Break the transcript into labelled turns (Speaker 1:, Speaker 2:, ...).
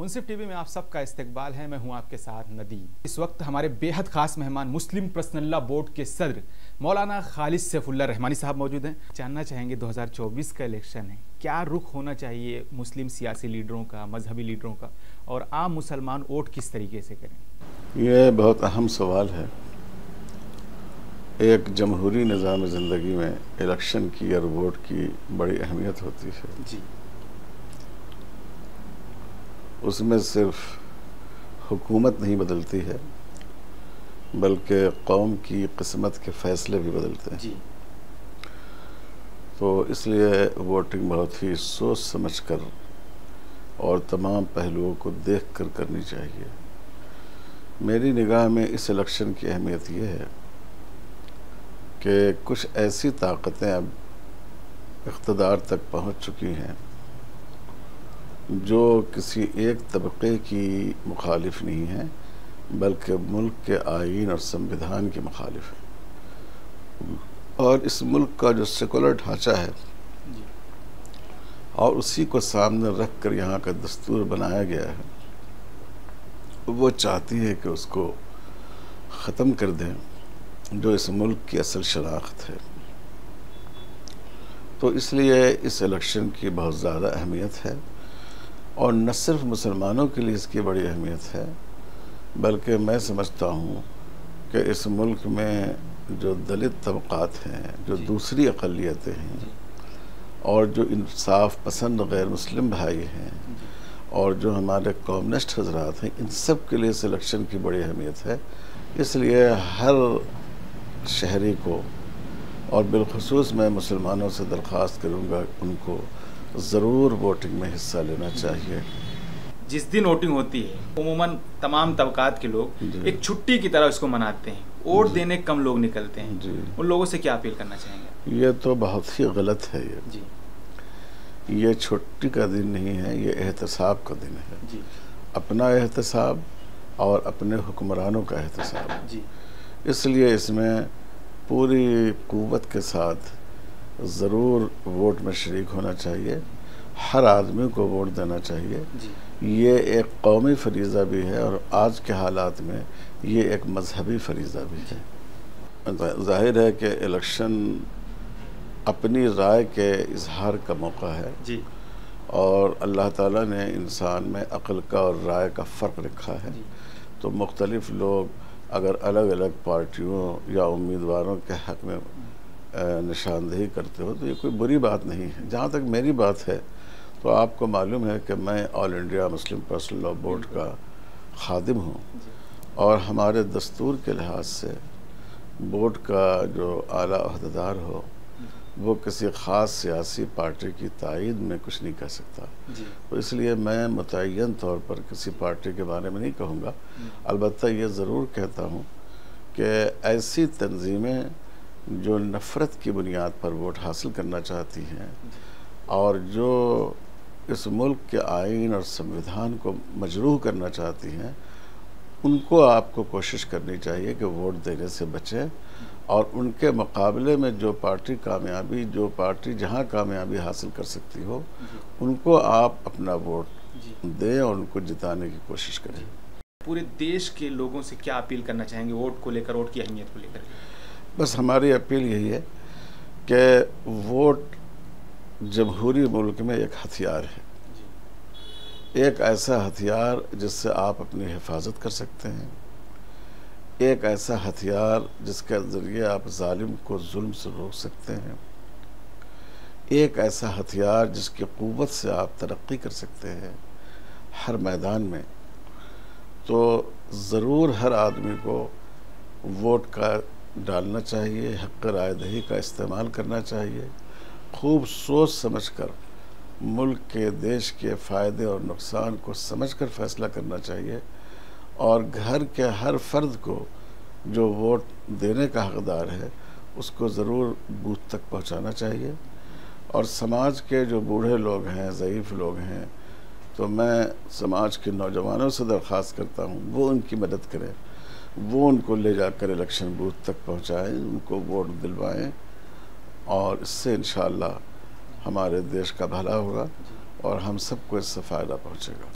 Speaker 1: منصف T V میں آپ سب کا استقبال ہے. میں ہوں آپ کے ساتھ ندیم. اس وقت ہمارے بیحد خاص مہمان مسلم پرسنل لا بورڈ کے صدر مولانا خالد سیف اللہ رحمانی صاحب موجود ہیں. جاننا چاہیں گے 2024 کا الیکشن ہے, کیا رخ ہونا چاہیے مسلم سیاسی لیڈروں کا, مذہبی لیڈروں کا, اور عام مسلمان ووٹ کس طریقے سے کریں؟
Speaker 2: یہ بہت اہم سوال ہے. ایک جمہوری نظام زندگی میں الیکشن کی اور ووٹ کی بڑی اہمیت ہوتی ہے.
Speaker 1: جی.
Speaker 2: اس میں صرف حکومت نہیں بدلتی ہے بلکہ قوم کی قسمت کے فیصلے بھی بدلتے ہیں.
Speaker 1: جی.
Speaker 2: تو اس لیے ووٹنگ بہت ہی سوچ سمجھ کر اور تمام پہلوؤں کو دیکھ کر کرنی چاہیے. میری نگاہ میں اس الیکشن کی اہمیت یہ ہے کہ کچھ ایسی طاقتیں اب اقتدار تک پہنچ چکی ہیں جو کسی ایک طبقے کی مخالف نہیں ہیں بلکہ ملک کے آئین اور سمویدھان کی مخالف ہیں, اور اس ملک کا جو سیکولر ڈھانچہ ہے اور اسی کو سامنے رکھ کر یہاں کا دستور بنایا گیا ہے, وہ چاہتی ہے کہ اس کو ختم کر دیں جو اس ملک کی اصل شناخت ہے. تو اس لیے اس الیکشن کی بہت زیادہ اہمیت ہے, اور نہ صرف مسلمانوں کے لیے اس کی بڑی اہمیت ہے بلکہ میں سمجھتا ہوں کہ اس ملک میں جو دلت طبقات ہیں, جو دوسری اقلیتیں ہیں, اور جو انصاف پسند غیر مسلم بھائی ہیں, اور جو ہمارے کمیونسٹ حضرات ہیں, ان سب کے لیے اس الیکشن کی بڑی اہمیت ہے. اس لیے ہر شہری کو, اور بالخصوص میں مسلمانوں سے درخواست کروں گا ان کو ضرور ووٹنگ میں حصہ لینا چاہیے.
Speaker 1: جس دن ووٹنگ ہوتی ہے عموماً تمام طبقات کے لوگ ایک چھٹی کی طرح اس کو مناتے ہیں. ووٹ دینے کم لوگ نکلتے ہیں. ان لوگوں سے کیا اپیل کرنا چاہیں گے؟
Speaker 2: یہ تو بہت ہی غلط ہے. یہ چھٹی کا دن نہیں ہے, یہ احتساب کا دن ہے. اپنا احتساب اور اپنے حکمرانوں کا احتساب. اس لیے اس میں پوری قوت کے ساتھ ضرور ووٹ میں شریک ہونا چاہیے. ہر آدمی کو ووٹ دینا چاہیے. یہ ایک قومی فریضہ بھی ہے اور آج کے حالات میں یہ ایک مذہبی فریضہ بھی ہے. ظاہر ہے کہ الیکشن اپنی رائے کے اظہار کا موقع ہے, اور اللہ تعالیٰ نے انسان میں عقل کا اور رائے کا فرق رکھا ہے. تو مختلف لوگ اگر الگ الگ پارٹیوں یا امیدواروں کے حق میں نشاندہی کرتے ہو تو یہ کوئی بری بات نہیں ہے. جہاں تک میری بات ہے تو آپ کو معلوم ہے کہ میں آل انڈیا مسلم پرسنل لا بورڈ کا خادم ہوں, اور ہمارے دستور کے لحاظ سے بورڈ کا جو اعلیٰ عہدیدار ہو وہ کسی خاص سیاسی پارٹی کی تائید میں کچھ نہیں کہہ سکتا. تو اس لیے میں متعین طور پر کسی پارٹی کے بارے میں نہیں کہوں گا. البتہ یہ ضرور کہتا ہوں کہ ایسی تنظیمیں جو نفرت کی بنیاد پر ووٹ حاصل کرنا چاہتی ہیں اور جو اس ملک کے آئین اور سمویدھان کو مجروح کرنا چاہتی ہیں, ان کو آپ کو کوشش کرنی چاہیے کہ ووٹ دینے سے بچیں, اور ان کے مقابلے میں جو پارٹی جہاں کامیابی حاصل کر سکتی ہو ان کو آپ اپنا ووٹ دیں اور ان کو جتانے کی کوشش کریں.
Speaker 1: پورے دیش کے لوگوں سے کیا اپیل کرنا چاہیں گے ووٹ کو لے کر, ووٹ کی اہمیت کو لے کر؟
Speaker 2: بس ہماری اپیل یہی ہے کہ ووٹ جمہوری ملک میں ایک ہتھیار ہے, ایک ایسا ہتھیار جس سے آپ اپنی حفاظت کر سکتے ہیں, ایک ایسا ہتھیار جس کے ذریعے آپ ظالم کو ظلم سے روک سکتے ہیں, ایک ایسا ہتھیار جس کی قوت سے آپ ترقی کر سکتے ہیں ہر میدان میں. تو ضرور ہر آدمی کو ووٹ کا ڈالنا چاہیے, حق رائے دہی کا استعمال کرنا چاہیے, خوب سوچ سمجھ کر ملک کے دیش کے فائدے اور نقصان کو سمجھ کر فیصلہ کرنا چاہیے, اور گھر کے ہر فرد کو جو ووٹ دینے کا حقدار ہے اس کو ضرور بوتھ تک پہنچانا چاہیے. اور سماج کے جو بوڑھے لوگ ہیں, ضعیف لوگ ہیں, تو میں سماج کے نوجوانوں سے درخواست کرتا ہوں وہ ان کی مدد کریں, وہ ان کو لے جا کر الیکشن بوتھ تک پہنچائیں, ان کو ووٹ دلوائیں, اور اس سے انشاءاللہ ہمارے دیش کا بھلا ہوگا اور ہم سب کو اس سے فائدہ پہنچے گا.